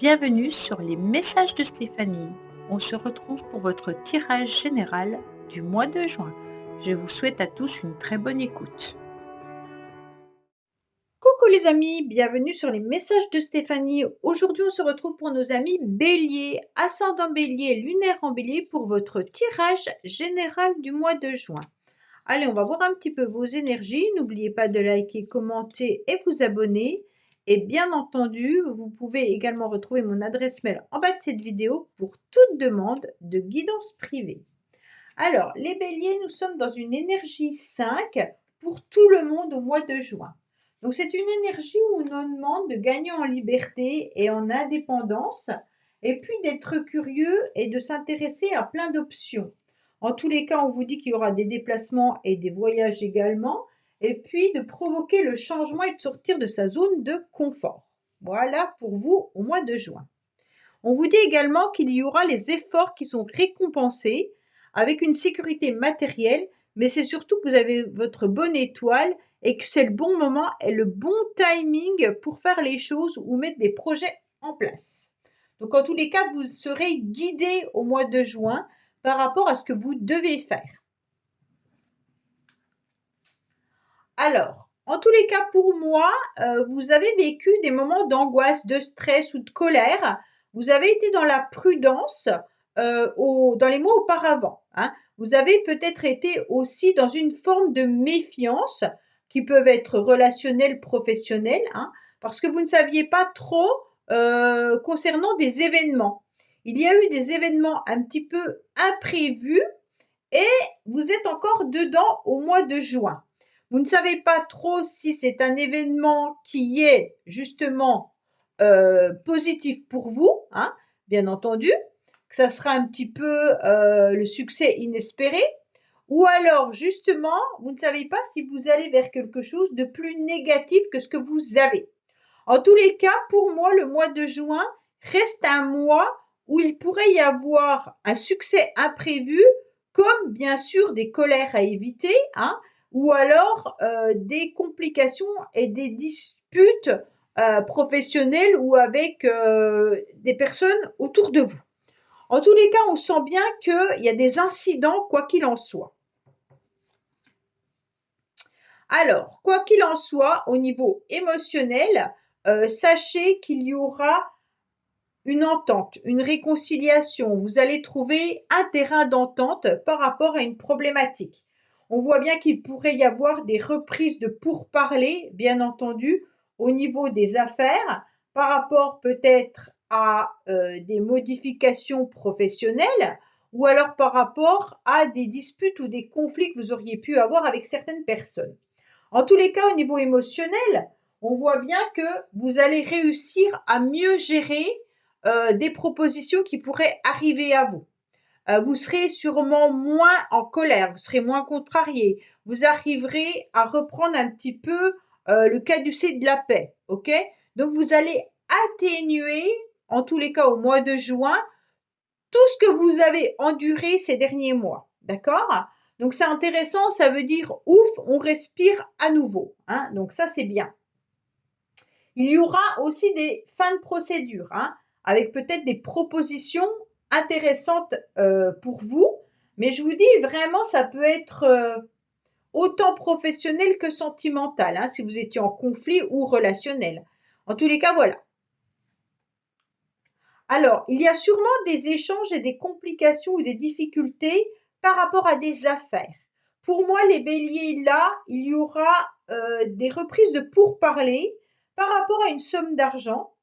Bienvenue sur les messages de Stéphanie. On se retrouve pour votre tirage général du mois de juin. Je vous souhaite à tous une très bonne écoute. Coucou les amis, bienvenue sur les messages de Stéphanie. Aujourd'hui, on se retrouve pour nos amis Bélier, ascendant Bélier, lunaire en Bélier pour votre tirage général du mois de juin. Allez, on va voir un petit peu vos énergies. N'oubliez pas de liker, commenter et vous abonner. Et bien entendu, vous pouvez également retrouver mon adresse mail en bas de cette vidéo pour toute demande de guidance privée. Alors, les Béliers, nous sommes dans une énergie 5 pour tout le monde au mois de juin. Donc, c'est une énergie où on nous demande de gagner en liberté et en indépendance, et puis d'être curieux et de s'intéresser à plein d'options. En tous les cas, on vous dit qu'il y aura des déplacements et des voyages également, et puis de provoquer le changement et de sortir de sa zone de confort. Voilà pour vous au mois de juin. On vous dit également qu'il y aura les efforts qui sont récompensés avec une sécurité matérielle, mais c'est surtout que vous avez votre bonne étoile et que c'est le bon moment et le bon timing pour faire les choses ou mettre des projets en place. Donc en tous les cas, vous serez guidé au mois de juin par rapport à ce que vous devez faire. Alors, en tous les cas, pour moi, vous avez vécu des moments d'angoisse, de stress ou de colère. Vous avez été dans la prudence dans les mois auparavant, hein. Vous avez peut-être été aussi dans une forme de méfiance qui peuvent être relationnelles, professionnelles, hein, parce que vous ne saviez pas trop concernant des événements. Il y a eu des événements un petit peu imprévus et vous êtes encore dedans au mois de juin. Vous ne savez pas trop si c'est un événement qui est justement positif pour vous, hein, bien entendu, que ça sera un petit peu le succès inespéré, ou alors justement, vous ne savez pas si vous allez vers quelque chose de plus négatif que ce que vous avez. En tous les cas, pour moi, le mois de juin reste un mois où il pourrait y avoir un succès imprévu, comme bien sûr des colères à éviter, hein, ou alors des complications et des disputes professionnelles ou avec des personnes autour de vous. En tous les cas, on sent bien qu'il y a des incidents, quoi qu'il en soit. Alors, quoi qu'il en soit, au niveau émotionnel, sachez qu'il y aura une entente, une réconciliation. Vous allez trouver un terrain d'entente par rapport à une problématique. On voit bien qu'il pourrait y avoir des reprises de pourparlers, bien entendu, au niveau des affaires, par rapport peut-être à des modifications professionnelles ou alors par rapport à des disputes ou des conflits que vous auriez pu avoir avec certaines personnes. En tous les cas, au niveau émotionnel, on voit bien que vous allez réussir à mieux gérer des propositions qui pourraient arriver à vous. Vous serez sûrement moins en colère, vous serez moins contrarié, vous arriverez à reprendre un petit peu le caducée de la paix, ok? Donc vous allez atténuer, en tous les cas au mois de juin, tout ce que vous avez enduré ces derniers mois, d'accord? Donc c'est intéressant, ça veut dire ouf, on respire à nouveau, hein? Donc ça c'est bien. Il y aura aussi des fins de procédure, hein, avec peut-être des propositions intéressantes pour vous, mais je vous dis vraiment, ça peut être autant professionnel que sentimental, hein, si vous étiez en conflit ou relationnel. En tous les cas, voilà. Alors, il y a sûrement des échanges et des complications ou des difficultés par rapport à des affaires. Pour moi, les béliers, là, il y aura des reprises de pourparlers par rapport à une somme d'argent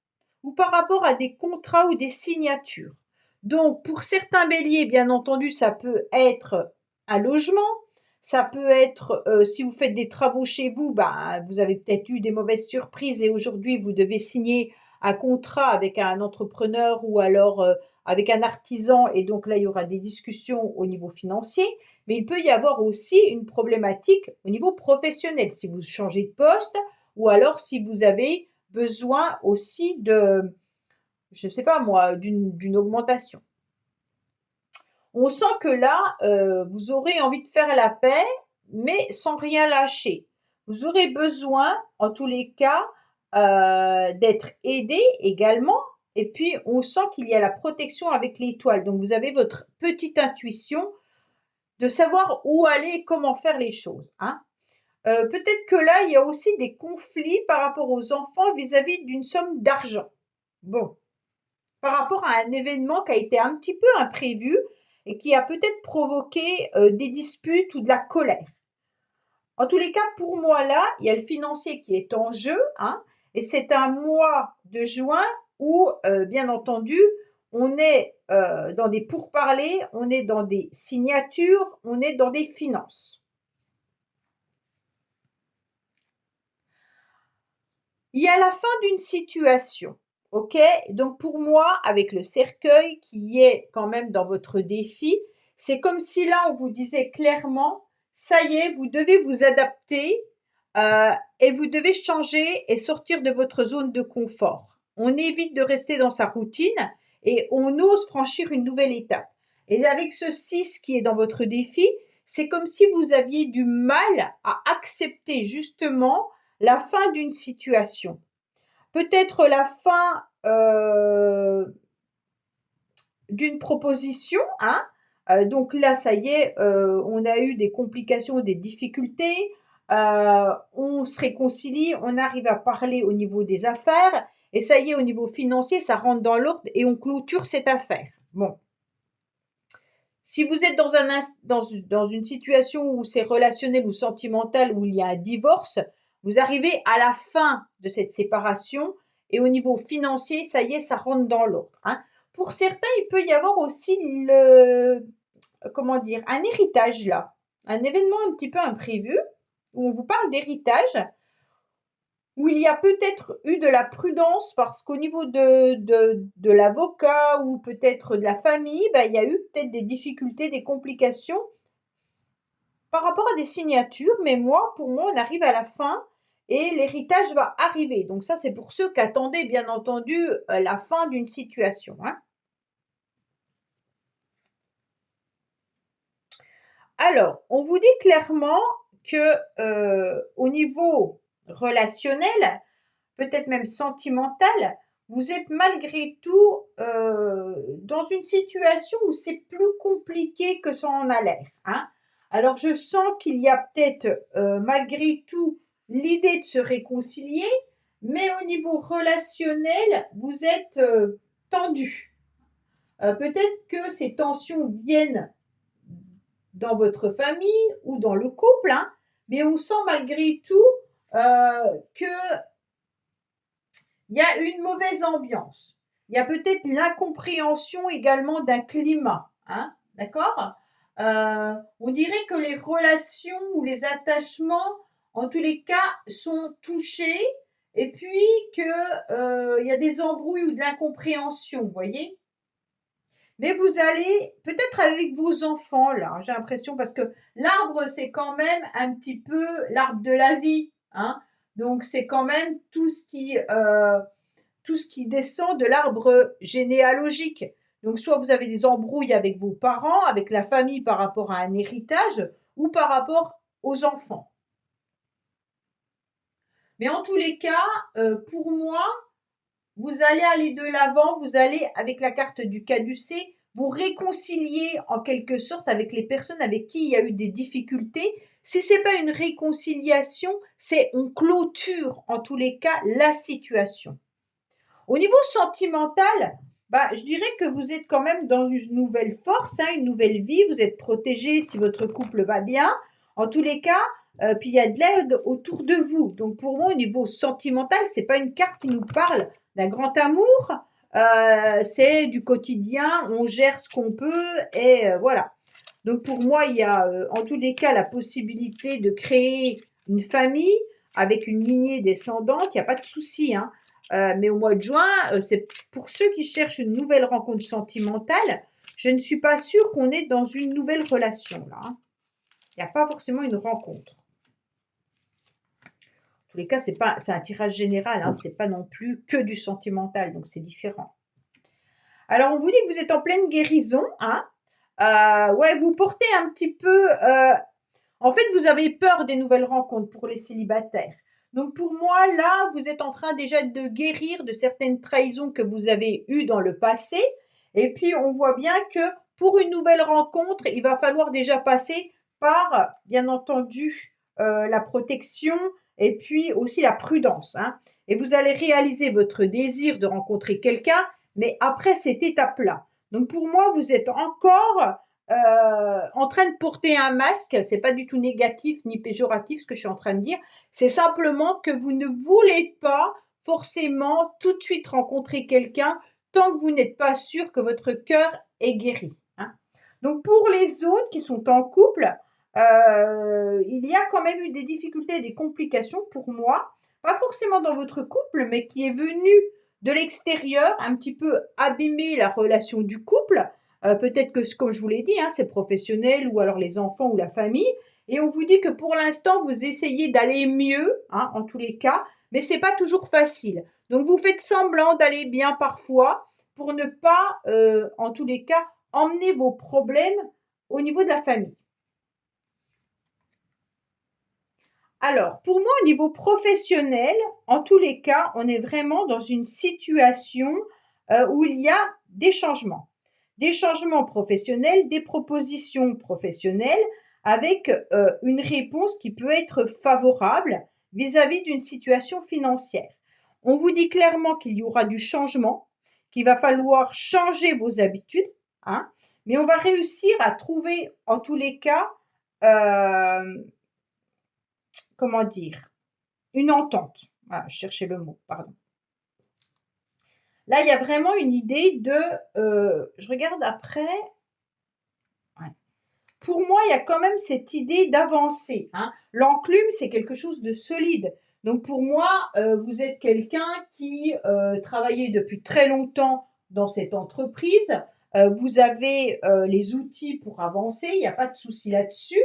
ou par rapport à des contrats ou des signatures. Donc, pour certains béliers, bien entendu, ça peut être un logement, ça peut être, si vous faites des travaux chez vous, bah, vous avez peut-être eu des mauvaises surprises et aujourd'hui, vous devez signer un contrat avec un entrepreneur ou alors avec un artisan et donc là, il y aura des discussions au niveau financier, mais il peut y avoir aussi une problématique au niveau professionnel si vous changez de poste ou alors si vous avez besoin aussi de, je ne sais pas moi, d'une augmentation. On sent que là, vous aurez envie de faire la paix, mais sans rien lâcher. Vous aurez besoin, en tous les cas, d'être aidé également, Et puis, on sent qu'il y a la protection avec l'étoile. Donc, vous avez votre petite intuition de savoir où aller et comment faire les choses, hein. Peut-être que là, il y a aussi des conflits par rapport aux enfants vis-à-vis d'une somme d'argent. Bon, par rapport à un événement qui a été un petit peu imprévu et qui a peut-être provoqué des disputes ou de la colère. En tous les cas, pour moi là, il y a le financier qui est en jeu, hein, et c'est un mois de juin où, bien entendu, on est dans des pourparlers, on est dans des signatures, on est dans des finances. Il y a la fin d'une situation, ok? Donc pour moi, avec le cercueil qui est quand même dans votre défi, c'est comme si là on vous disait clairement, ça y est, vous devez vous adapter et vous devez changer et sortir de votre zone de confort. On évite de rester dans sa routine et on ose franchir une nouvelle étape. Et avec ce 6 qui est dans votre défi, c'est comme si vous aviez du mal à accepter justement la fin d'une situation. Peut-être la fin d'une proposition, hein. Donc là, ça y est, on a eu des complications, des difficultés, on se réconcilie, on arrive à parler au niveau des affaires, et ça y est, au niveau financier, ça rentre dans l'ordre et on clôture cette affaire. Bon. Si vous êtes dans une situation où c'est relationnel ou sentimental, où il y a un divorce, vous arrivez à la fin de cette séparation et au niveau financier, ça y est, ça rentre dans l'ordre, hein. Pour certains, il peut y avoir aussi comment dire, un héritage là, un événement un petit peu imprévu où on vous parle d'héritage, où il y a peut-être eu de la prudence parce qu'au niveau de l'avocat ou peut-être de la famille, ben, il y a eu peut-être des difficultés, des complications par rapport à des signatures, mais pour moi, on arrive à la fin et l'héritage va arriver. Donc ça, c'est pour ceux qui attendaient, bien entendu, la fin d'une situation, hein. Alors, on vous dit clairement que au niveau relationnel, peut-être même sentimental, vous êtes malgré tout dans une situation où c'est plus compliqué que ça en a l'air, hein. Alors, je sens qu'il y a peut-être malgré tout l'idée de se réconcilier, mais au niveau relationnel, vous êtes tendu. Peut-être que ces tensions viennent dans votre famille ou dans le couple, hein, mais on sent malgré tout que il y a une mauvaise ambiance. Il y a peut-être l'incompréhension également d'un climat, hein, d'accord? On dirait que les relations ou les attachements, en tous les cas, sont touchés et puis que il y a des embrouilles ou de l'incompréhension, vous voyez? Mais vous allez peut-être avec vos enfants là, j'ai l'impression parce que l'arbre c'est quand même un petit peu l'arbre de la vie, hein. Donc c'est quand même tout ce qui descend de l'arbre généalogique. Donc soit vous avez des embrouilles avec vos parents, avec la famille par rapport à un héritage ou par rapport aux enfants. Mais en tous les cas, pour moi, vous allez aller de l'avant, vous allez, avec la carte du caducée, vous réconcilier en quelque sorte avec les personnes avec qui il y a eu des difficultés. Si c'est pas une réconciliation, c'est on clôture en tous les cas la situation. Au niveau sentimental, bah, je dirais que vous êtes quand même dans une nouvelle force, hein, une nouvelle vie. Vous êtes protégé si votre couple va bien. En tous les cas, puis il y a de l'aide autour de vous. Donc pour moi, au niveau sentimental, c'est pas une carte qui nous parle d'un grand amour. C'est du quotidien. On gère ce qu'on peut et voilà. Donc pour moi, il y a en tous les cas la possibilité de créer une famille avec une lignée descendante. Il n'y a pas de souci, hein. Mais au mois de juin, c'est pour ceux qui cherchent une nouvelle rencontre sentimentale, je ne suis pas sûre qu'on est dans une nouvelle relation là, hein. Il n'y a pas forcément une rencontre. En tous les cas, c'est un tirage général, hein, c'est pas non plus que du sentimental, donc c'est différent. Alors, on vous dit que vous êtes en pleine guérison, hein. Ouais, vous portez un petit peu. En fait, vous avez peur des nouvelles rencontres pour les célibataires. Donc pour moi, là, vous êtes en train déjà de guérir de certaines trahisons que vous avez eues dans le passé. Et puis, on voit bien que pour une nouvelle rencontre, il va falloir déjà passer par, bien entendu, la protection et puis aussi la prudence, hein. Et vous allez réaliser votre désir de rencontrer quelqu'un, mais après cette étape-là. Donc pour moi, vous êtes encore en train de porter un masque. C'est pas du tout négatif ni péjoratif ce que je suis en train de dire. C'est simplement que vous ne voulez pas forcément tout de suite rencontrer quelqu'un tant que vous n'êtes pas sûr que votre cœur est guéri, hein. Donc pour les autres qui sont en couple, il y a quand même eu des difficultés, des complications pour moi, pas forcément dans votre couple, mais qui est venu de l'extérieur, un petit peu abîmer la relation du couple. Peut-être que, comme je vous l'ai dit, hein, c'est professionnel ou alors les enfants ou la famille. Et on vous dit que pour l'instant, vous essayez d'aller mieux, hein, en tous les cas, mais c'est pas toujours facile. Donc vous faites semblant d'aller bien parfois pour ne pas, en tous les cas, emmener vos problèmes au niveau de la famille. Alors, pour moi, au niveau professionnel, en tous les cas, on est vraiment dans une situation où il y a des changements. Des changements professionnels, des propositions professionnelles avec une réponse qui peut être favorable vis-à-vis d'une situation financière. On vous dit clairement qu'il y aura du changement, qu'il va falloir changer vos habitudes, hein, mais on va réussir à trouver, en tous les cas, comment dire, une entente. Voilà, je cherchais le mot, pardon. Là, il y a vraiment une idée de, je regarde après. Ouais. Pour moi, il y a quand même cette idée d'avancer, hein. L'enclume, c'est quelque chose de solide. Donc pour moi, vous êtes quelqu'un qui travaillait depuis très longtemps dans cette entreprise. Vous avez les outils pour avancer, il n'y a pas de souci là-dessus.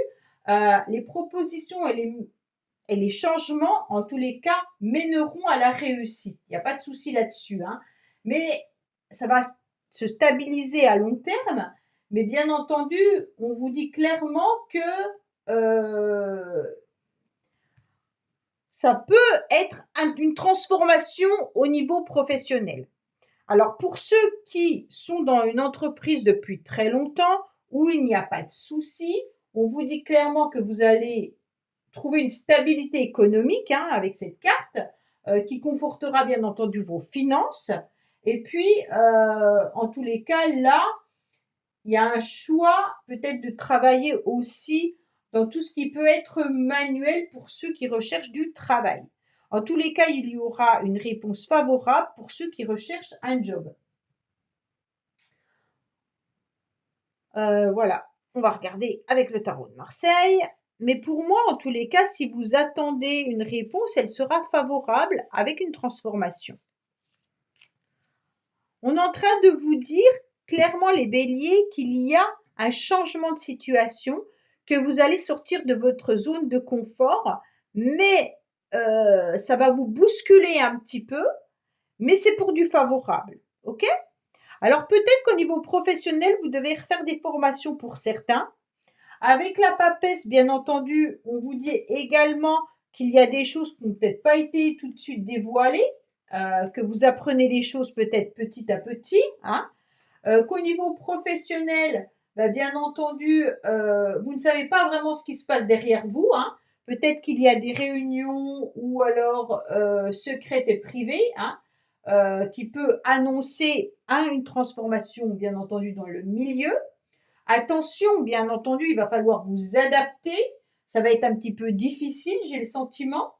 Les propositions et les changements, en tous les cas, mèneront à la réussite. Il n'y a pas de souci là-dessus, hein. Mais ça va se stabiliser à long terme. Mais bien entendu, on vous dit clairement que ça peut être une transformation au niveau professionnel. Alors pour ceux qui sont dans une entreprise depuis très longtemps, où il n'y a pas de souci, on vous dit clairement que vous allez trouver une stabilité économique, hein, avec cette carte, qui confortera bien entendu vos finances. Et puis, en tous les cas, là, il y a un choix peut-être de travailler aussi dans tout ce qui peut être manuel pour ceux qui recherchent du travail. En tous les cas, il y aura une réponse favorable pour ceux qui recherchent un job. Voilà, on va regarder avec le tarot de Marseille. Mais pour moi, en tous les cas, si vous attendez une réponse, elle sera favorable avec une transformation. On est en train de vous dire clairement, les béliers, qu'il y a un changement de situation, que vous allez sortir de votre zone de confort, mais ça va vous bousculer un petit peu, mais c'est pour du favorable. OK? Alors peut-être qu'au niveau professionnel, vous devez refaire des formations pour certains. Avec la papesse, bien entendu, on vous dit également qu'il y a des choses qui n'ont peut-être pas été tout de suite dévoilées, que vous apprenez les choses peut-être petit à petit, hein. Qu'au niveau professionnel, bah, bien entendu, vous ne savez pas vraiment ce qui se passe derrière vous, hein. Peut-être qu'il y a des réunions ou alors secrètes et privées, hein, qui peut annoncer une transformation, bien entendu, dans le milieu. Attention, bien entendu, il va falloir vous adapter. Ça va être un petit peu difficile, j'ai le sentiment.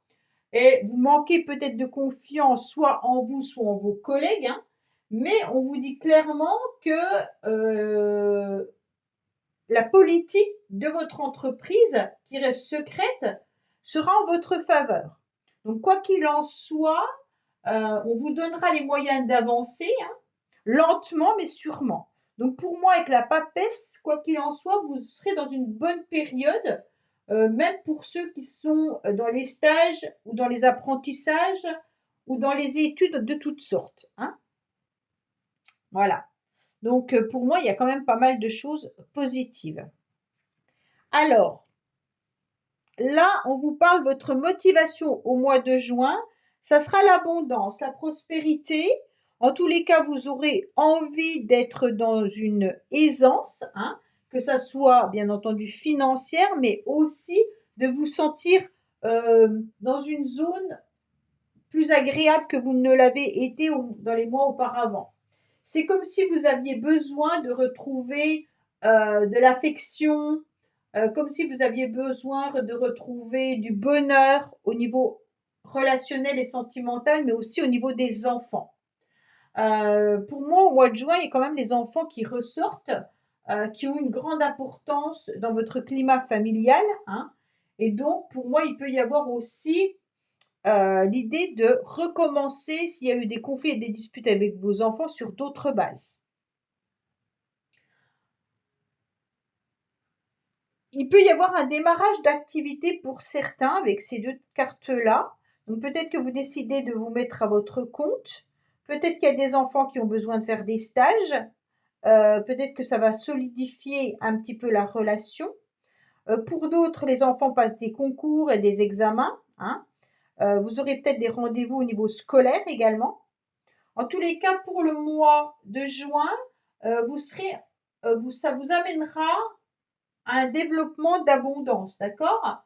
Et vous manquez peut-être de confiance, soit en vous, soit en vos collègues, hein. Mais on vous dit clairement que la politique de votre entreprise, qui reste secrète, sera en votre faveur. Donc, quoi qu'il en soit, on vous donnera les moyens d'avancer, hein, lentement mais sûrement. Donc pour moi, avec la papesse, quoi qu'il en soit, vous serez dans une bonne période, même pour ceux qui sont dans les stages ou dans les apprentissages ou dans les études de toutes sortes, hein. Voilà. Donc pour moi, il y a quand même pas mal de choses positives. Alors, là, on vous parle de votre motivation au mois de juin. Ça sera l'abondance, la prospérité. En tous les cas, vous aurez envie d'être dans une aisance, hein, que ça soit bien entendu financière, mais aussi de vous sentir dans une zone plus agréable que vous ne l'avez été dans les mois auparavant. C'est comme si vous aviez besoin de retrouver de l'affection, comme si vous aviez besoin de retrouver du bonheur au niveau relationnel et sentimental, mais aussi au niveau des enfants. Pour moi, au mois de juin, il y a quand même les enfants qui ressortent, qui ont une grande importance dans votre climat familial, hein. Et donc, pour moi, il peut y avoir aussi l'idée de recommencer s'il y a eu des conflits et des disputes avec vos enfants sur d'autres bases. Il peut y avoir un démarrage d'activité pour certains avec ces deux cartes-là. Donc peut-être que vous décidez de vous mettre à votre compte. Peut-être qu'il y a des enfants qui ont besoin de faire des stages. Peut-être que ça va solidifier un petit peu la relation. Pour d'autres, les enfants passent des concours et des examens, hein. Vous aurez peut-être des rendez-vous au niveau scolaire également. En tous les cas, pour le mois de juin, ça vous amènera à un développement d'abondance, d'accord?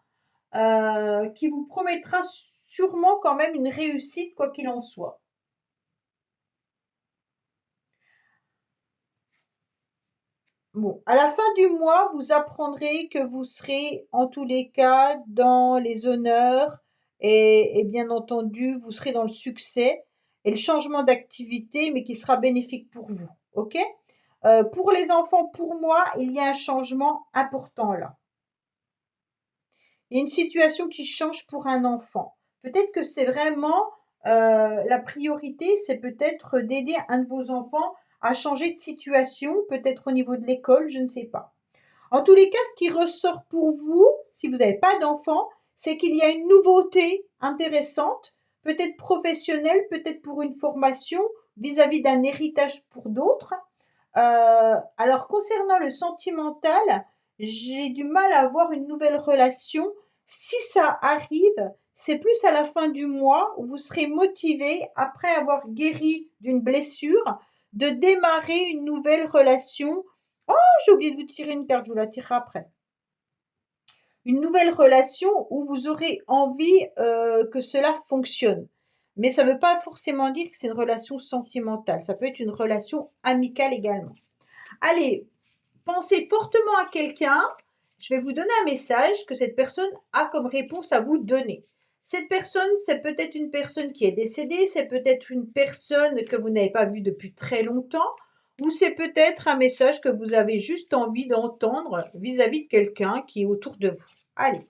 Qui vous promettra sûrement quand même une réussite, quoi qu'il en soit. Bon, à la fin du mois, vous apprendrez que vous serez en tous les cas dans les honneurs et bien entendu, vous serez dans le succès et le changement d'activité, mais qui sera bénéfique pour vous. OK? Pour les enfants, pour moi, il y a un changement important là. Il y a une situation qui change pour un enfant. Peut-être que c'est vraiment la priorité, c'est peut-être d'aider un de vos enfants à changer de situation, peut-être au niveau de l'école, je ne sais pas. En tous les cas, ce qui ressort pour vous, si vous n'avez pas d'enfant, c'est qu'il y a une nouveauté intéressante, peut-être professionnelle, peut-être pour une formation vis-à-vis d'un héritage pour d'autres. Alors concernant le sentimental, j'ai du mal à avoir une nouvelle relation. Si ça arrive, c'est plus à la fin du mois où vous serez motivé, après avoir guéri d'une blessure, de démarrer une nouvelle relation. Oh, j'ai oublié de vous tirer une carte, je vous la tirerai après. Une nouvelle relation où vous aurez envie que cela fonctionne. Mais ça ne veut pas forcément dire que c'est une relation sentimentale. Ça peut être une relation amicale également. Allez, pensez fortement à quelqu'un. Je vais vous donner un message que cette personne a comme réponse à vous donner. Cette personne, c'est peut-être une personne qui est décédée, c'est peut-être une personne que vous n'avez pas vue depuis très longtemps, ou c'est peut-être un message que vous avez juste envie d'entendre vis-à-vis de quelqu'un qui est autour de vous. Allez,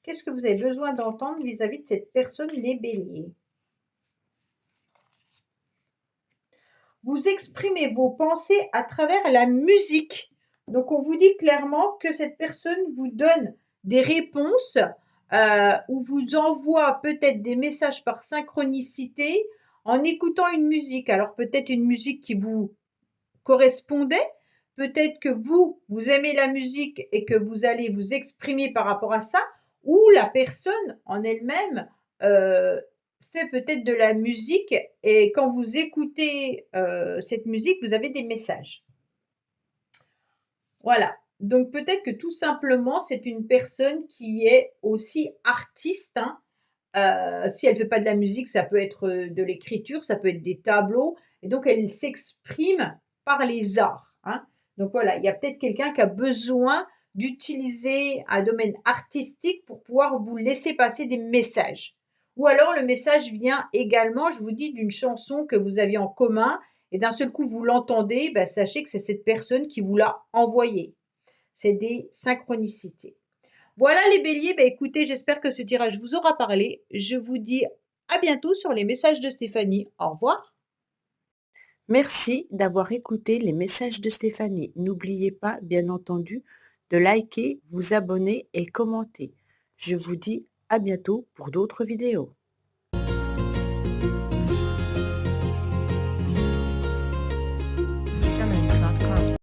qu'est-ce que vous avez besoin d'entendre vis-à-vis de cette personne, les béliers? Vous exprimez vos pensées à travers la musique. Donc, on vous dit clairement que cette personne vous donne des réponses ou vous envoie peut-être des messages par synchronicité en écoutant une musique. Alors, peut-être une musique qui vous correspondait, peut-être que vous aimez la musique et que vous allez vous exprimer par rapport à ça, ou la personne en elle-même fait peut-être de la musique et quand vous écoutez cette musique, vous avez des messages. Voilà. Donc peut-être que tout simplement, c'est une personne qui est aussi artiste, hein. Si elle ne fait pas de la musique, ça peut être de l'écriture, ça peut être des tableaux. Et donc, elle s'exprime par les arts, hein. Donc voilà, il y a peut-être quelqu'un qui a besoin d'utiliser un domaine artistique pour pouvoir vous laisser passer des messages. Ou alors le message vient également, je vous dis, d'une chanson que vous aviez en commun et d'un seul coup vous l'entendez, ben, sachez que c'est cette personne qui vous l'a envoyé. C'est des synchronicités. Voilà les béliers, bah écoutez, j'espère que ce tirage vous aura parlé. Je vous dis à bientôt sur les messages de Stéphanie. Au revoir. Merci d'avoir écouté les messages de Stéphanie. N'oubliez pas, bien entendu, de liker, vous abonner et commenter. Je vous dis à bientôt pour d'autres vidéos.